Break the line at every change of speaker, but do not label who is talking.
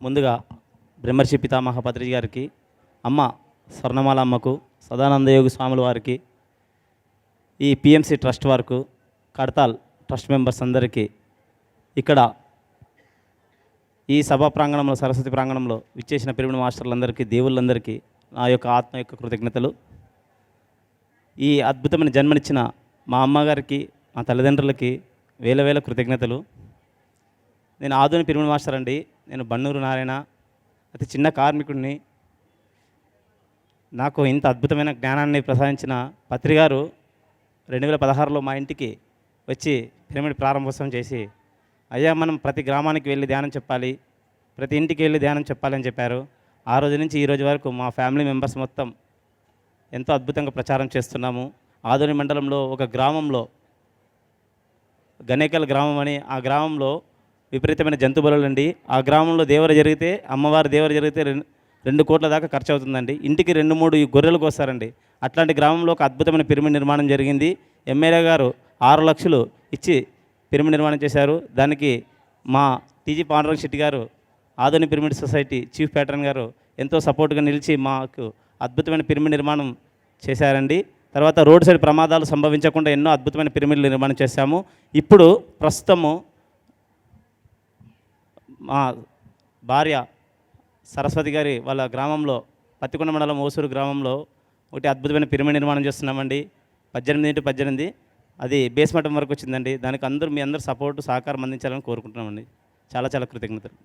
ముందుగా బ్రహ్మర్షి పితామహ పత్రిజీ గారికి, అమ్మ స్వర్ణమాల అమ్మకు, సదానందయోగి స్వాముల వారికి, ఈ పిఎంసి ట్రస్ట్ వారికి, కడతాల్ ట్రస్ట్ మెంబర్స్ అందరికీ, ఇక్కడ ఈ సభా ప్రాంగణంలో, సరస్వతి ప్రాంగణంలో విచ్చేసిన పిరమిడ్ మాస్టర్లందరికీ, దేవుళ్ళందరికీ నా యొక్క ఆత్మ యొక్క కృతజ్ఞతలు. ఈ అద్భుతమైన జన్మనిచ్చిన మా అమ్మగారికి, మా తల్లిదండ్రులకి వేల వేల కృతజ్ఞతలు. నేను ఆధునిక పిరమిడ్ మాస్టర్ అండి. నేను బన్నూరు నారాయణ, అతి చిన్న కార్మికుడిని. నాకు ఇంత అద్భుతమైన జ్ఞానాన్ని ప్రసాదించిన పత్రి గారు 2016లో మా ఇంటికి వచ్చి పిరమిడ్ ప్రారంభోత్సవం చేసి, అయ్యా మనం ప్రతి గ్రామానికి వెళ్ళి ధ్యానం చెప్పాలి, ప్రతి ఇంటికి వెళ్ళి ధ్యానం చెప్పాలని చెప్పారు. ఆ రోజు నుంచి ఈ రోజు వరకు మా ఫ్యామిలీ మెంబర్స్ మొత్తం ఎంతో అద్భుతంగా ప్రచారం చేస్తున్నాము. ఆదోని మండలంలో ఒక గ్రామంలో, గనేకల్ గ్రామం అని, ఆ గ్రామంలో విపరీతమైన జంతు బలులండి. ఆ గ్రామంలో దేవర జరిగితే, అమ్మవారి దేవర జరిగితే 2 కోట్ల దాకా ఖర్చు అవుతుందండి. ఇంటికి 2-3 గొర్రెలకు వస్తారండి. అట్లాంటి గ్రామంలో ఒక అద్భుతమైన పిరమిడ్ నిర్మాణం జరిగింది. ఎమ్మెల్యే గారు 6 లక్షలు ఇచ్చి పిరమిడ్ నిర్మాణం చేశారు. దానికి మా టీజీ పాండురంగ శెట్టి గారు, Adoni pyramid society chief pattern గారు ఎంతో సపోర్ట్గా నిలిచి మాకు అద్భుతమైన పిరమిడ్ నిర్మాణం చేశారండి. తర్వాత రోడ్ సైడ్ ప్రమాదాలు సంభవించకుండా ఎన్నో అద్భుతమైన పిరమిడ్లు నిర్మాణం చేశాము. ఇప్పుడు ప్రస్తుతము మా భార్య సరస్వతి గారి వాళ్ళ గ్రామంలో, పత్తికొండ మండలం ఓసూరు గ్రామంలో ఒకటి అద్భుతమైన పిరమిడ్ నిర్మాణం చేస్తున్నామండి. 18x18 అది బేస్మఠం వరకు వచ్చిందండి. దానికి మీ అందరూ సపోర్టు, సహకారం అందించాలని కోరుకుంటున్నామండి. చాలా చాలా కృతజ్ఞతలు.